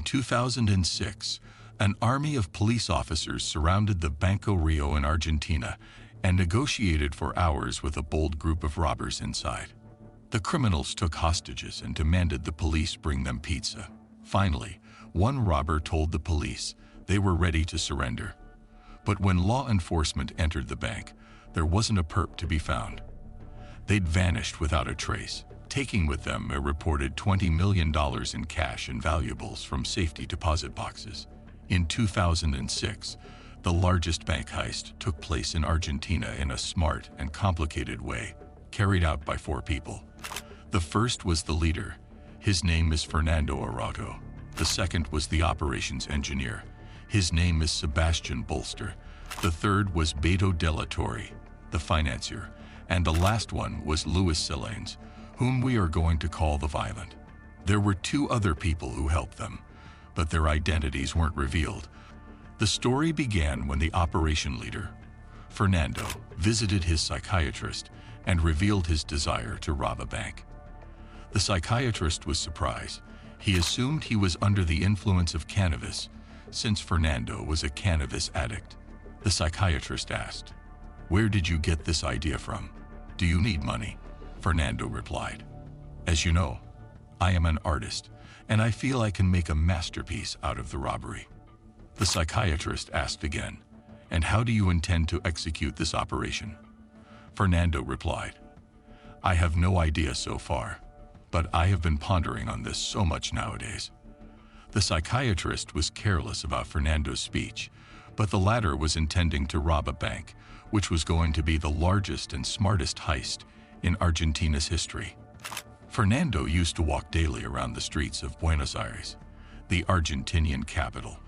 2006, an army of police officers surrounded the Banco Rio in Argentina and negotiated for hours with a bold group of robbers inside. The criminals took hostages and demanded the police bring them pizza. Finally, one robber told the police they were ready to surrender. But when law enforcement entered the bank, there wasn't a perp to be found. They'd vanished without a trace, taking with them a reported $20 million in cash and valuables from safety deposit boxes. In 2006, the largest bank heist took place in Argentina in a smart and complicated way, carried out by 4 people. The first was the leader. His name is Fernando Araujo. The second was the operations engineer. His name is Sebastian Bolster. The third was Beto Della Torre, the financier. And the last one was Luis Silanes, whom we are going to call the Violent. There were 2 other people who helped them, but their identities weren't revealed. The story began when the operation leader, Fernando, visited his psychiatrist and revealed his desire to rob a bank. The psychiatrist was surprised. He assumed he was under the influence of cannabis, since Fernando was a cannabis addict. The psychiatrist asked, "Where did you get this idea from? Do you need money?" Fernando replied, "As you know, I am an artist, and I feel I can make a masterpiece out of the robbery." The psychiatrist asked again, "And how do you intend to execute this operation?" Fernando replied, "I have no idea so far, but I have been pondering on this so much nowadays." The psychiatrist was careless about Fernando's speech, but the latter was intending to rob a bank, which was going to be the largest and smartest heist in Argentina's history. Fernando used to walk daily around the streets of Buenos Aires, the Argentinian capital,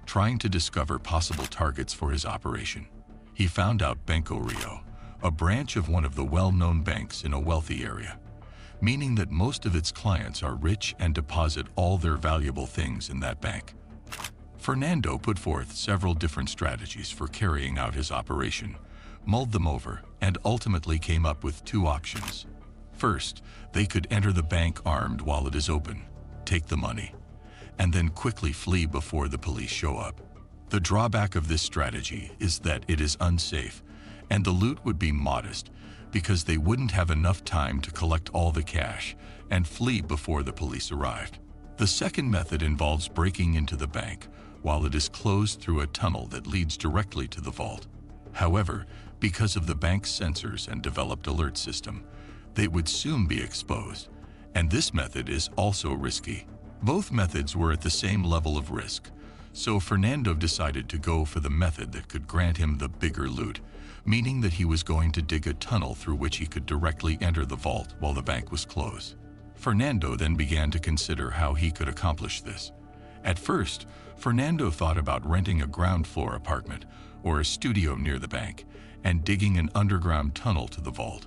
trying to discover possible targets for his operation. He found out Banco Rio, a branch of one of the well-known banks in a wealthy area, meaning that most of its clients are rich and deposit all their valuable things in that bank. Fernando put forth several different strategies for carrying out his operation, mulled them over, and ultimately came up with 2 options. First, they could enter the bank armed while it is open, take the money, and then quickly flee before the police show up. The drawback of this strategy is that it is unsafe, and the loot would be modest because they wouldn't have enough time to collect all the cash and flee before the police arrived. The second method involves breaking into the bank while it is closed through a tunnel that leads directly to the vault. However, because of the bank's sensors and developed alert system, they would soon be exposed, and this method is also risky. Both methods were at the same level of risk, so Fernando decided to go for the method that could grant him the bigger loot, meaning that he was going to dig a tunnel through which he could directly enter the vault while the bank was closed. Fernando then began to consider how he could accomplish this. At first, Fernando thought about renting a ground floor apartment or a studio near the bank and digging an underground tunnel to the vault.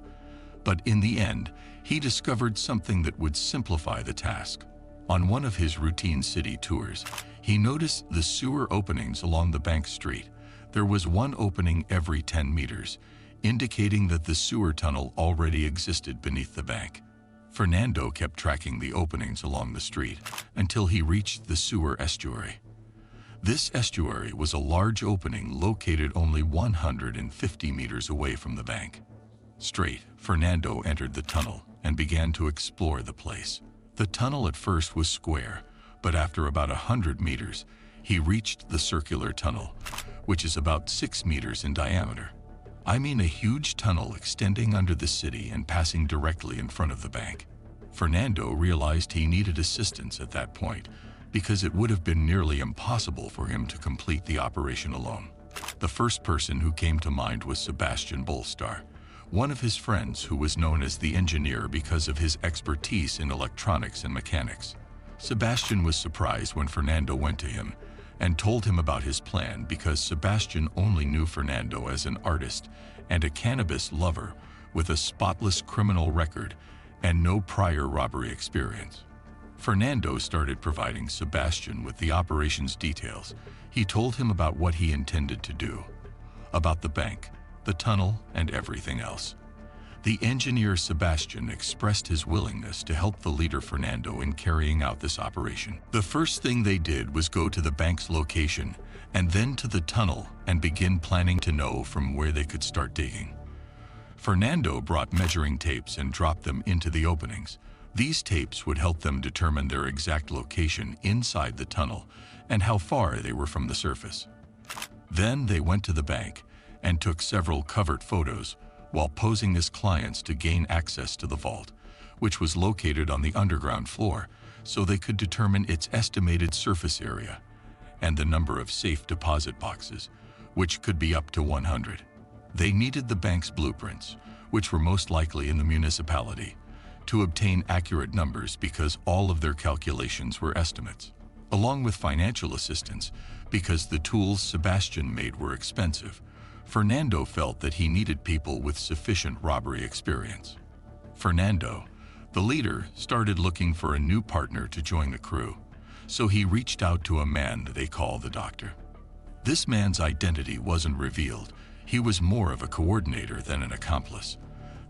But in the end, he discovered something that would simplify the task. On one of his routine city tours, he noticed the sewer openings along the bank street. There was one opening every 10 meters, indicating that the sewer tunnel already existed beneath the bank. Fernando kept tracking the openings along the street until he reached the sewer estuary. This estuary was a large opening located only 150 meters away from the bank. Straight, Fernando entered the tunnel and began to explore the place. The tunnel at first was square, but after about 100 meters, he reached the circular tunnel, which is about 6 meters in diameter. I mean a huge tunnel extending under the city and passing directly in front of the bank. Fernando realized he needed assistance at that point because it would have been nearly impossible for him to complete the operation alone. The first person who came to mind was Sebastian Bolster, one of his friends who was known as the engineer because of his expertise in electronics and mechanics. Sebastian was surprised when Fernando went to him and told him about his plan because Sebastian only knew Fernando as an artist and a cannabis lover with a spotless criminal record and no prior robbery experience. Fernando started providing Sebastian with the operation's details. He told him about what he intended to do, about the bank, the tunnel, and everything else. The engineer Sebastian expressed his willingness to help the leader Fernando in carrying out this operation. The first thing they did was go to the bank's location and then to the tunnel and begin planning to know from where they could start digging. Fernando brought measuring tapes and dropped them into the openings. These tapes would help them determine their exact location inside the tunnel and how far they were from the surface. Then they went to the bank and took several covert photos while posing as clients to gain access to the vault, which was located on the underground floor, so they could determine its estimated surface area and the number of safe deposit boxes, which could be up to 100. They needed the bank's blueprints, which were most likely in the municipality, to obtain accurate numbers because all of their calculations were estimates, along with financial assistance because the tools Sebastian made were expensive. Fernando felt that he needed people with sufficient robbery experience. Fernando, the leader, started looking for a new partner to join the crew, so he reached out to a man they call the Doctor. This man's identity wasn't revealed. He was more of a coordinator than an accomplice.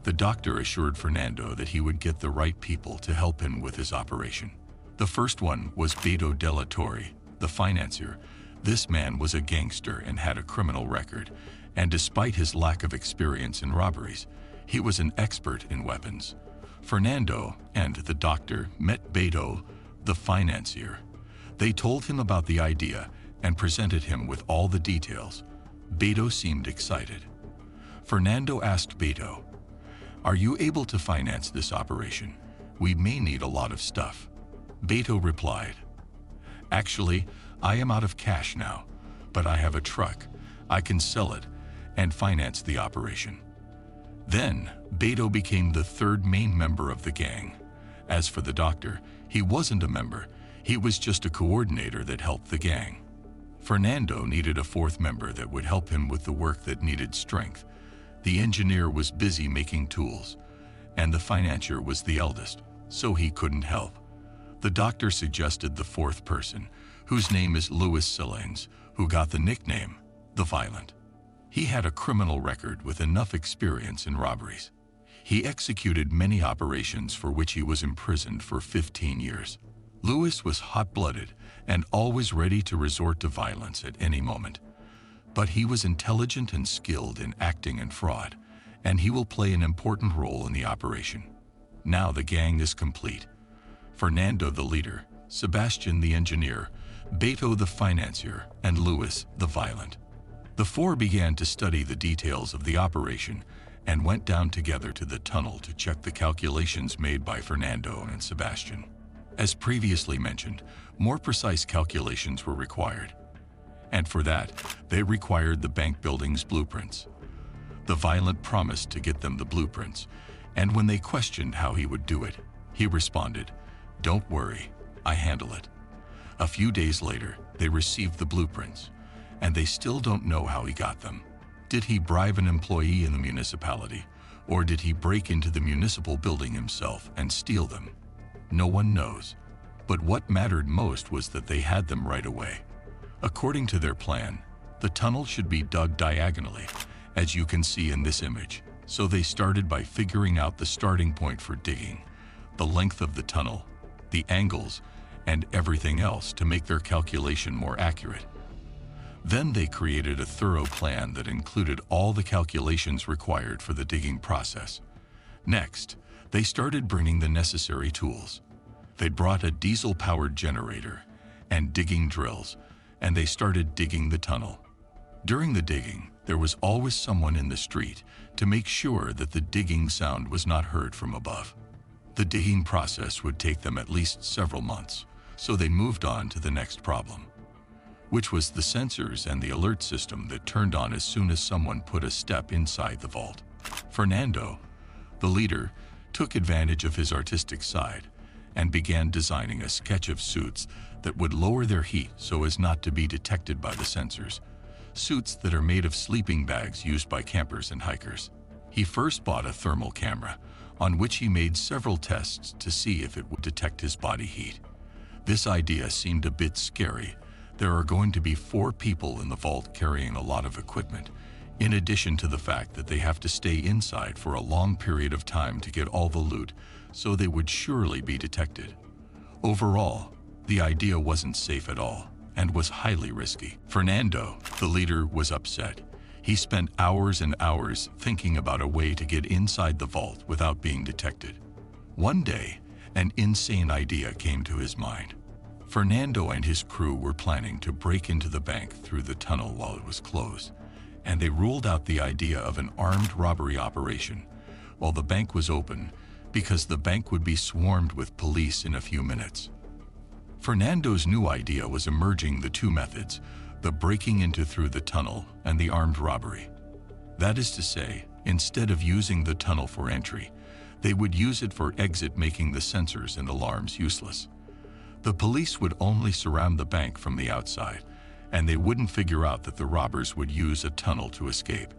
The Doctor assured Fernando that he would get the right people to help him with his operation. The first one was Beto Della Torre, the financier. This man was a gangster and had a criminal record, and despite his lack of experience in robberies, he was an expert in weapons. Fernando and the Doctor met Beto, the financier. They told him about the idea and presented him with all the details. Beto seemed excited. Fernando asked Beto, "Are you able to finance this operation? We may need a lot of stuff." Beto replied, "Actually, I am out of cash now, but I have a truck. I can sell it and finance the operation." Then, Beto became the third main member of the gang. As for the Doctor, he wasn't a member. He was just a coordinator that helped the gang. Fernando needed a fourth member that would help him with the work that needed strength. The engineer was busy making tools, and the financier was the eldest, so he couldn't help. The Doctor suggested the fourth person, whose name is Louis Silanes, who got the nickname the Violent. He had a criminal record with enough experience in robberies. He executed many operations for which he was imprisoned for 15 years. Louis was hot-blooded and always ready to resort to violence at any moment. But he was intelligent and skilled in acting and fraud, and he will play an important role in the operation. Now the gang is complete. Fernando the leader, Sebastian the engineer, Beto the financier, and Louis the Violent. The four began to study the details of the operation and went down together to the tunnel to check the calculations made by Fernando and Sebastian. As previously mentioned, more precise calculations were required, and for that, they required the bank building's blueprints. The Violent promised to get them the blueprints, and when they questioned how he would do it, he responded, "Don't worry, I handle it." A few days later, they received the blueprints, and they still don't know how he got them. Did he bribe an employee in the municipality, or did he break into the municipal building himself and steal them? No one knows, but what mattered most was that they had them right away. According to their plan, the tunnel should be dug diagonally, as you can see in this image, so they started by figuring out the starting point for digging, the length of the tunnel, the angles, and everything else to make their calculation more accurate. Then they created a thorough plan that included all the calculations required for the digging process. Next, they started bringing the necessary tools. They brought a diesel-powered generator and digging drills, and they started digging the tunnel. During the digging, there was always someone in the street to make sure that the digging sound was not heard from above. The digging process would take them at least several months, so they moved on to the next problem, which was the sensors and the alert system that turned on as soon as someone put a step inside the vault. Fernando, the leader, took advantage of his artistic side and began designing a sketch of suits that would lower their heat so as not to be detected by the sensors, suits that are made of sleeping bags used by campers and hikers. He first bought a thermal camera, on which he made several tests to see if it would detect his body heat. This idea seemed a bit scary. There are going to be 4 people in the vault carrying a lot of equipment. in addition to the fact that they have to stay inside for a long period of time to get all the loot, so they would surely be detected. Overall, the idea wasn't safe at all and was highly risky. Fernando, the leader, was upset. He spent hours and hours thinking about a way to get inside the vault without being detected. One day, an insane idea came to his mind. Fernando and his crew were planning to break into the bank through the tunnel while it was closed, and they ruled out the idea of an armed robbery operation while the bank was open because the bank would be swarmed with police in a few minutes. Fernando's new idea was merging the two methods, the breaking into through the tunnel and the armed robbery. That is to say, instead of using the tunnel for entry, they would use it for exit, making the sensors and alarms useless. The police would only surround the bank from the outside, and they wouldn't figure out that the robbers would use a tunnel to escape.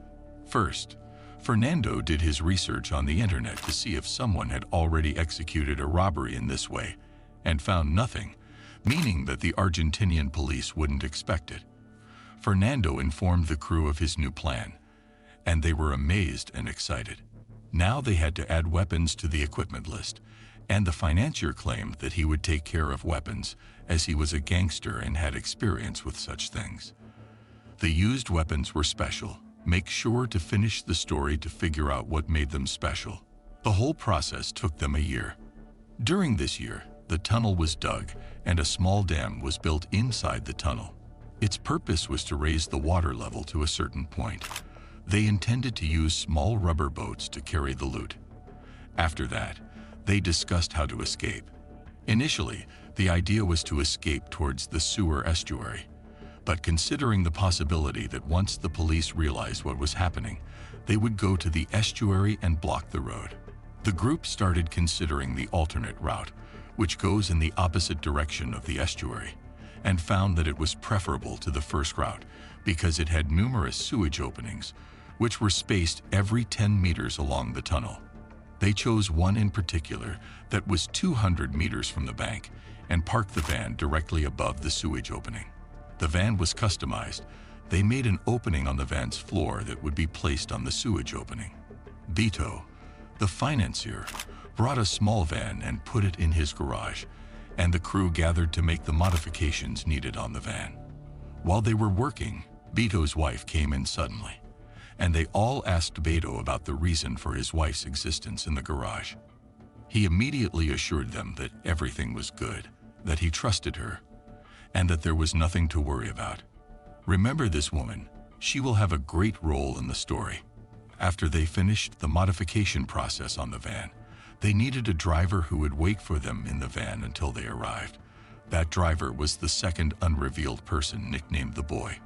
First, Fernando did his research on the internet to see if someone had already executed a robbery in this way, and found nothing, meaning that the Argentinian police wouldn't expect it. Fernando informed the crew of his new plan, and they were amazed and excited. Now they had to add weapons to the equipment list, and the financier claimed that he would take care of weapons as he was a gangster and had experience with such things. The used weapons were special. Make sure to finish the story to figure out what made them special. The whole process took them a year. During this year, the tunnel was dug and a small dam was built inside the tunnel. Its purpose was to raise the water level to a certain point. They intended to use small rubber boats to carry the loot. After that, they discussed how to escape. Initially, the idea was to escape towards the sewer estuary, but considering the possibility that once the police realized what was happening, they would go to the estuary and block the road. The group started considering the alternate route, which goes in the opposite direction of the estuary, and found that it was preferable to the first route because it had numerous sewage openings, which were spaced every 10 meters along the tunnel. They chose one in particular that was 200 meters from the bank and parked the van directly above the sewage opening. The van was customized. They made an opening on the van's floor that would be placed on the sewage opening. Beto, the financier, brought a small van and put it in his garage, and the crew gathered to make the modifications needed on the van. While they were working, Beto's wife came in suddenly, and they all asked Beto about the reason for his wife's existence in the garage. He immediately assured them that everything was good, that he trusted her, and that there was nothing to worry about. Remember this woman, she will have a great role in the story. After they finished the modification process on the van, they needed a driver who would wait for them in the van until they arrived. That driver was the second unrevealed person, nicknamed the Boy.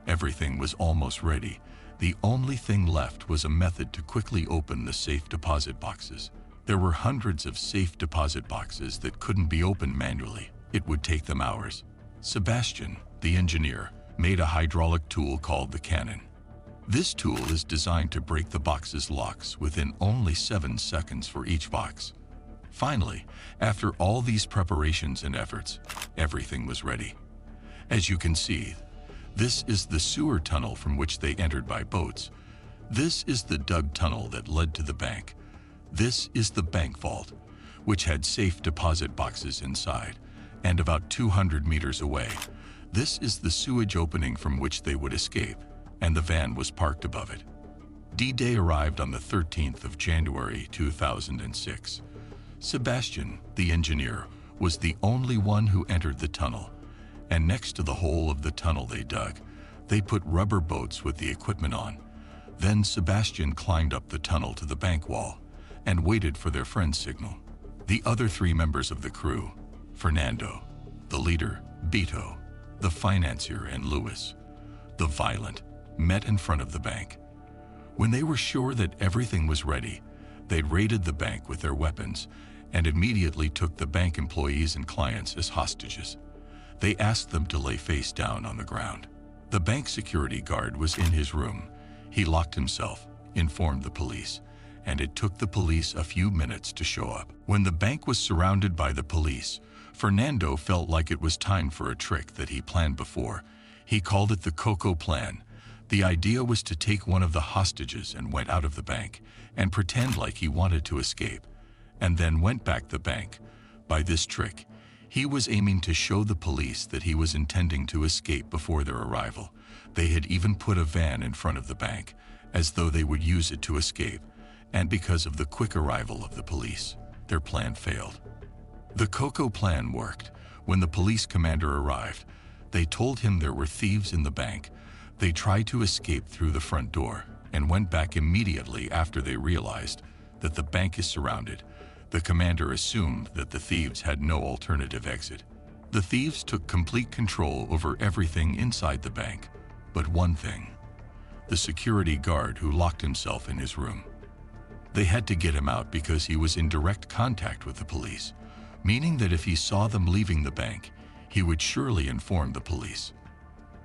Everything was almost ready. The only thing left was a method to quickly open the safe deposit boxes. There were hundreds of safe deposit boxes that couldn't be opened manually. It would take them hours. Sebastian, the engineer, made a hydraulic tool called the cannon. This tool is designed to break the box's locks within only 7 seconds for each box. Finally, after all these preparations and efforts, everything was ready. As you can see, this is the sewer tunnel from which they entered by boats. This is the dug tunnel that led to the bank. This is the bank vault, which had safe deposit boxes inside, and about 200 meters away, this is the sewage opening from which they would escape, and the van was parked above it. D-Day arrived on the 13th of January 2006. Sebastian, the engineer, was the only one who entered the tunnel, and next to the hole of the tunnel they dug, they put rubber boats with the equipment on. Then Sebastian climbed up the tunnel to the bank wall and waited for their friend's signal. The other 3 members of the crew, Fernando, the leader, Beto, the financier, and Luis, the violent, met in front of the bank. When they were sure that everything was ready, they raided the bank with their weapons and immediately took the bank employees and clients as hostages. They asked them to lay face down on the ground. The bank security guard was in his room. He locked himself, informed the police, and it took the police a few minutes to show up. When the bank was surrounded by the police, Fernando felt like it was time for a trick that he planned before. He called it the Coco Plan. The idea was to take one of the hostages and went out of the bank and pretend like he wanted to escape, and then went back the bank. By this trick, he was aiming to show the police that he was intending to escape before their arrival. They had even put a van in front of the bank, as though they would use it to escape, and because of the quick arrival of the police, their plan failed. The Coco plan worked. When the police commander arrived, they told him there were thieves in the bank. They tried to escape through the front door and went back immediately after they realized that the bank is surrounded. The commander assumed that the thieves had no alternative exit. The thieves took complete control over everything inside the bank, but one thing: the security guard who locked himself in his room. They had to get him out because he was in direct contact with the police, meaning that if he saw them leaving the bank, he would surely inform the police.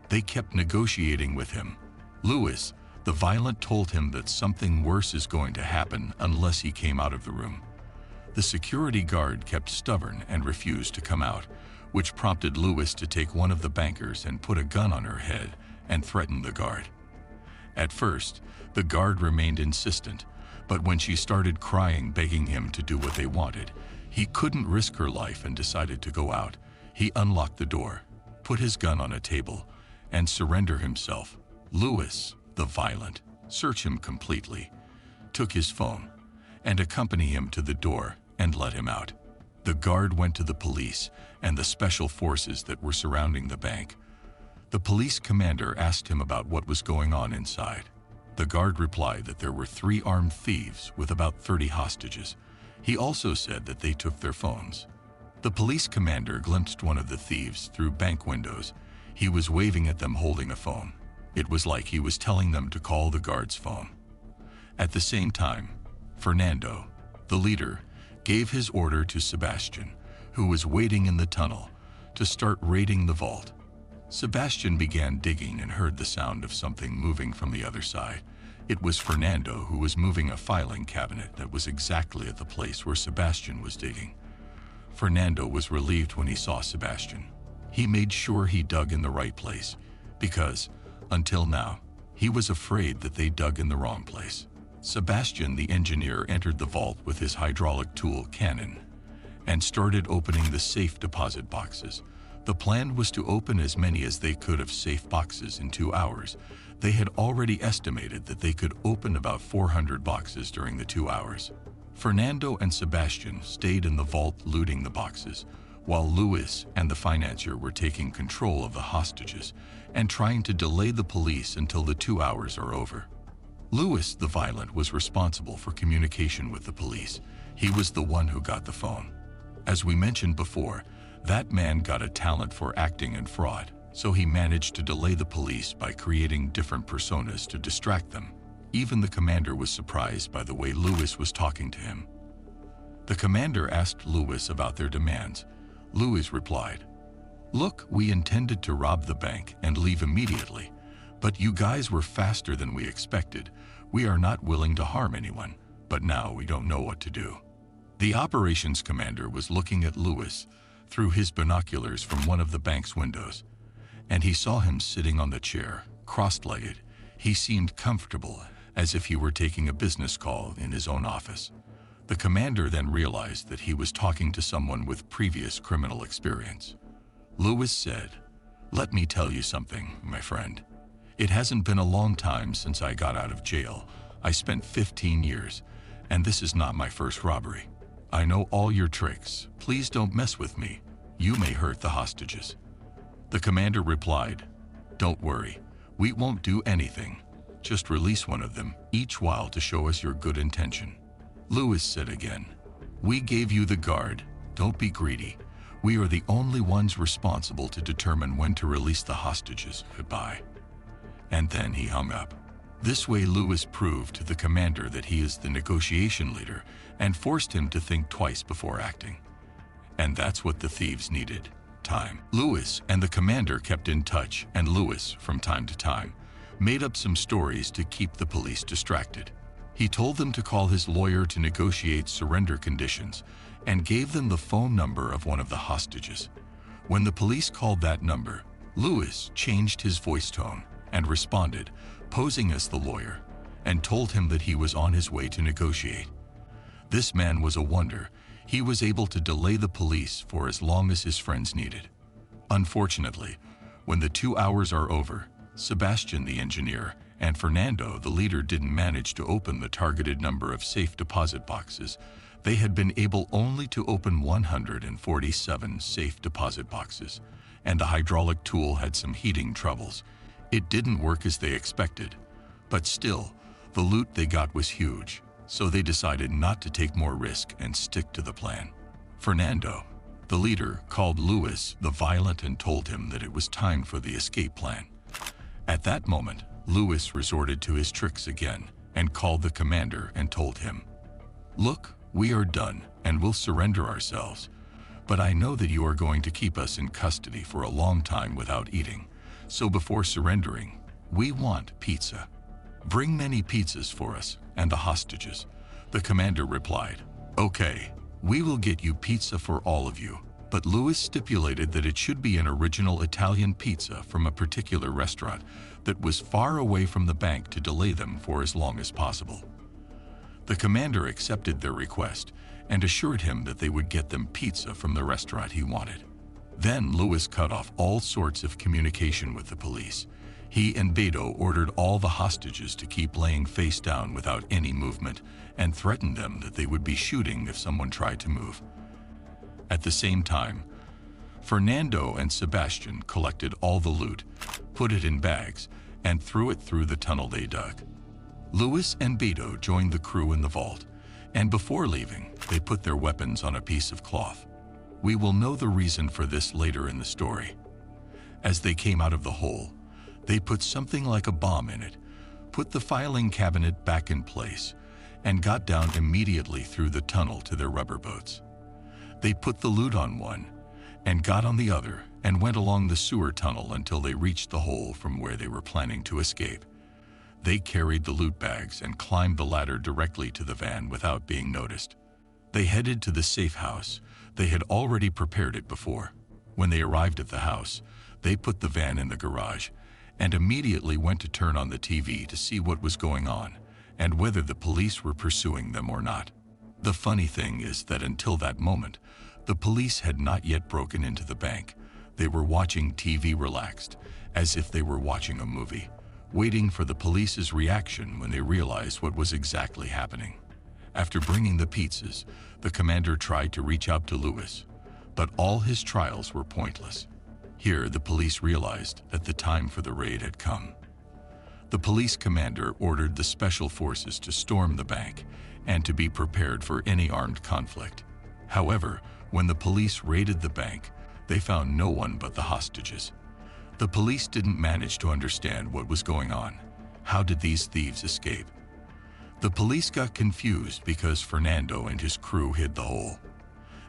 They kept negotiating with him. Louis, the violent, told him that something worse is going to happen unless he came out of the room. The security guard kept stubborn and refused to come out, which prompted Louis to take one of the bankers and put a gun on her head and threaten the guard. At first, the guard remained insistent, but when she started crying, begging him to do what they wanted, he couldn't risk her life and decided to go out. He unlocked the door, put his gun on a table, and surrender himself. Louis, the violent, searched him completely, took his phone, and accompanied him to the door and let him out. The guard went to the police and the special forces that were surrounding the bank. The police commander asked him about what was going on inside. The guard replied that there were 3 armed thieves with about 30 hostages. He also said that they took their phones. The police commander glimpsed one of the thieves through bank windows. He was waving at them holding a phone. It was like he was telling them to call the guard's phone. At the same time, Fernando, the leader, gave his order to Sebastian, who was waiting in the tunnel, to start raiding the vault. Sebastian began digging and heard the sound of something moving from the other side. It was Fernando, who was moving a filing cabinet that was exactly at the place where Sebastian was digging. Fernando was relieved when he saw Sebastian. He made sure he dug in the right place, because, until now, he was afraid that they dug in the wrong place. Sebastian, the engineer, entered the vault with his hydraulic tool cannon and started opening the safe deposit boxes. The plan was to open as many as they could of safe boxes in 2 hours. They had already estimated that they could open about 400 boxes during the 2 hours. Fernando and Sebastian stayed in the vault looting the boxes, while Louis and the financier were taking control of the hostages and trying to delay the police until the 2 hours are over. Louis, the violent, was responsible for communication with the police. He was the one who got the phone. As we mentioned before, that man got a talent for acting and fraud, so he managed to delay the police by creating different personas to distract them. Even the commander was surprised by the way Louis was talking to him. The commander asked Louis about their demands. Louis replied, "Look, we intended to rob the bank and leave immediately, but you guys were faster than we expected. We are not willing to harm anyone, but now we don't know what to do." The operations commander was looking at Louis through his binoculars from one of the bank's windows, and he saw him sitting on the chair, cross-legged. He seemed comfortable, as if he were taking a business call in his own office. The commander then realized that he was talking to someone with previous criminal experience. Louis said, "Let me tell you something, my friend. It hasn't been a long time since I got out of jail. I spent 15 years, and this is not my first robbery. I know all your tricks. Please don't mess with me. You may hurt the hostages." The commander replied, "Don't worry. We won't do anything. Just release one of them each while to show us your good intention." Louis said again, "We gave you the guard. Don't be greedy. We are the only ones responsible to determine when to release the hostages. Goodbye." And then he hung up. This way Louis proved to the commander that he is the negotiation leader and forced him to think twice before acting. And that's what the thieves needed: time. Louis and the commander kept in touch, and Louis, from time to time, made up some stories to keep the police distracted. He told them to call his lawyer to negotiate surrender conditions and gave them the phone number of one of the hostages. When the police called that number, Louis changed his voice tone and responded, posing as the lawyer, and told him that he was on his way to negotiate. This man was a wonder. He was able to delay the police for as long as his friends needed. Unfortunately, when the 2 hours are over, Sebastian, the engineer, and Fernando, the leader, didn't manage to open the targeted number of safe deposit boxes. They had been able only to open 147 safe deposit boxes, and the hydraulic tool had some heating troubles. It didn't work as they expected, but still, the loot they got was huge, so they decided not to take more risk and stick to the plan. Fernando, the leader, called Luis the Violent and told him that it was time for the escape plan. At that moment, Luis resorted to his tricks again and called the commander and told him, "Look, we are done and will surrender ourselves, but I know that you are going to keep us in custody for a long time without eating, so before surrendering, we want pizza. Bring many pizzas for us and the hostages." The commander replied, "Okay, we will get you pizza for all of you," but Luis stipulated that it should be an original Italian pizza from a particular restaurant that was far away from the bank to delay them for as long as possible. The commander accepted their request and assured him that they would get them pizza from the restaurant he wanted. Then Luis cut off all sorts of communication with the police. He and Beto ordered all the hostages to keep laying face down without any movement and threatened them that they would be shooting if someone tried to move. At the same time, Fernando and Sebastian collected all the loot, put it in bags, and threw it through the tunnel they dug. Luis and Beto joined the crew in the vault, and before leaving, they put their weapons on a piece of cloth. We will know the reason for this later in the story. As they came out of the hole, they put something like a bomb in it, put the filing cabinet back in place, and got down immediately through the tunnel to their rubber boats. They put the loot on one, and got on the other, and went along the sewer tunnel until they reached the hole from where they were planning to escape. They carried the loot bags and climbed the ladder directly to the van without being noticed. They headed to the safe house. They had already prepared it before. When they arrived at the house, they put the van in the garage and immediately went to turn on the TV to see what was going on and whether the police were pursuing them or not. The funny thing is that until that moment, the police had not yet broken into the bank. They were watching TV relaxed, as if they were watching a movie, waiting for the police's reaction when they realized what was exactly happening. After bringing the pizzas, the commander tried to reach out to Luis, but all his trials were pointless. Here, the police realized that the time for the raid had come. The police commander ordered the special forces to storm the bank and to be prepared for any armed conflict. However, when the police raided the bank, they found no one but the hostages. The police didn't manage to understand what was going on. How did these thieves escape? The police got confused because Fernando and his crew hid the hole.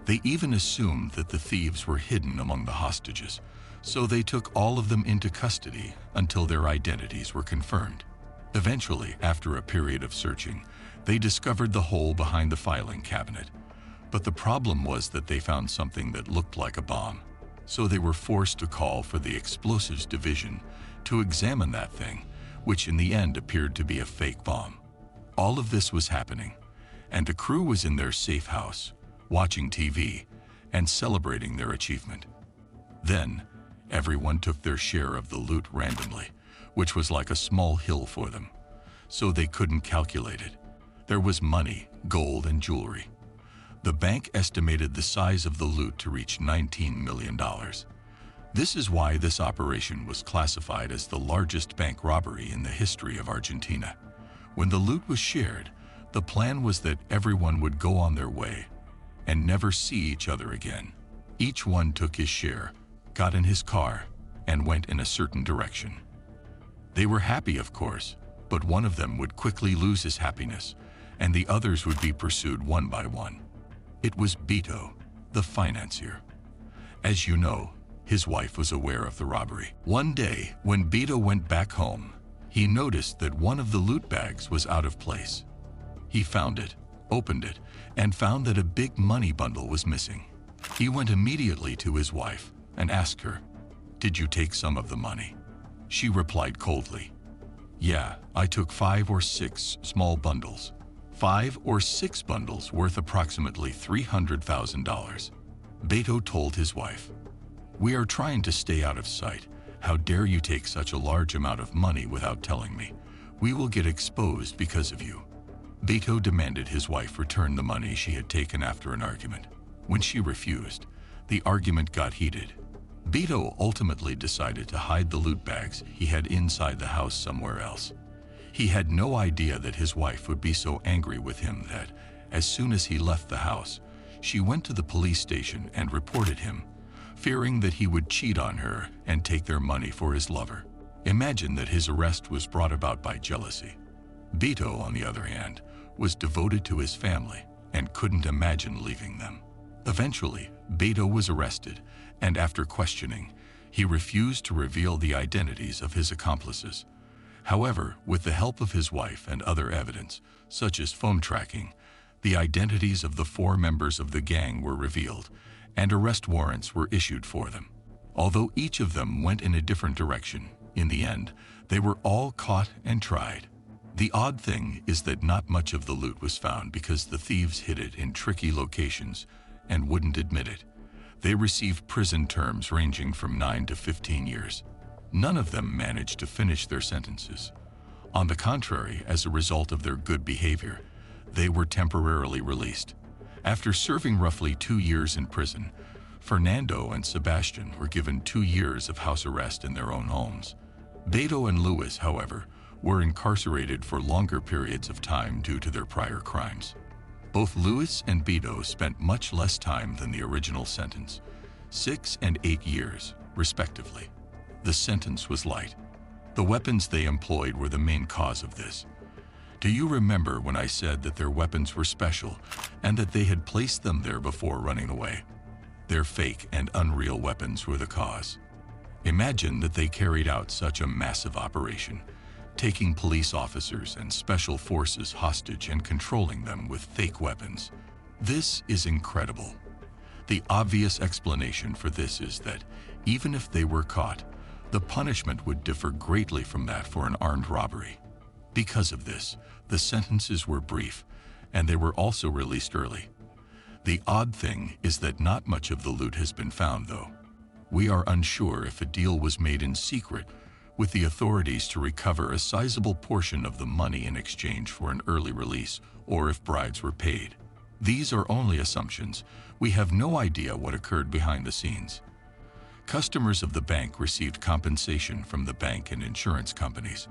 They even assumed that the thieves were hidden among the hostages, so they took all of them into custody until their identities were confirmed. Eventually, after a period of searching, they discovered the hole behind the filing cabinet. But the problem was that they found something that looked like a bomb. So they were forced to call for the explosives division to examine that thing, which in the end appeared to be a fake bomb. All of this was happening, and the crew was in their safe house, watching TV and celebrating their achievement. Then, everyone took their share of the loot randomly, which was like a small hill for them, so they couldn't calculate it. There was money, gold, and jewelry. The bank estimated the size of the loot to reach $19 million. This is why this operation was classified as the largest bank robbery in the history of Argentina. When the loot was shared, the plan was that everyone would go on their way and never see each other again. Each one took his share, got in his car, and went in a certain direction. They were happy, of course, but one of them would quickly lose his happiness, and the others would be pursued one by one. It was Beto, the financier. As you know, his wife was aware of the robbery. One day, when Beto went back home, he noticed that one of the loot bags was out of place. He found it, opened it, and found that a big money bundle was missing. He went immediately to his wife and asked her, "Did you take some of the money?" She replied coldly, "Yeah, I took 5 or 6 small bundles. 5 or 6 bundles worth approximately $300,000. Beto told his wife, "We are trying to stay out of sight. How dare you take such a large amount of money without telling me? We will get exposed because of you." Beto demanded his wife return the money she had taken after an argument. When she refused, the argument got heated. Beto ultimately decided to hide the loot bags he had inside the house somewhere else. He had no idea that his wife would be so angry with him that, as soon as he left the house, she went to the police station and reported him, fearing that he would cheat on her and take their money for his lover. Imagine that his arrest was brought about by jealousy. Beto, on the other hand, was devoted to his family and couldn't imagine leaving them. Eventually, Beto was arrested, and after questioning, he refused to reveal the identities of his accomplices. However, with the help of his wife and other evidence, such as phone tracking, the identities of the 4 members of the gang were revealed, and arrest warrants were issued for them. Although each of them went in a different direction, in the end, they were all caught and tried. The odd thing is that not much of the loot was found because the thieves hid it in tricky locations and wouldn't admit it. They received prison terms ranging from 9 to 15 years. None of them managed to finish their sentences. On the contrary, as a result of their good behavior, they were temporarily released. After serving roughly 2 years in prison, Fernando and Sebastian were given 2 years of house arrest in their own homes. Beto and Luis, however, were incarcerated for longer periods of time due to their prior crimes. Both Luis and Beto spent much less time than the original sentence, 6 and 8 years, respectively. The sentence was light. The weapons they employed were the main cause of this. Do you remember when I said that their weapons were special and that they had placed them there before running away? Their fake and unreal weapons were the cause. Imagine that they carried out such a massive operation, taking police officers and special forces hostage and controlling them with fake weapons. This is incredible. The obvious explanation for this is that even if they were caught, the punishment would differ greatly from that for an armed robbery. Because of this, the sentences were brief, and they were also released early. The odd thing is that not much of the loot has been found, though. We are unsure if a deal was made in secret with the authorities to recover a sizable portion of the money in exchange for an early release, or if bribes were paid. These are only assumptions. We have no idea what occurred behind the scenes. Customers of the bank received compensation from the bank and insurance companies.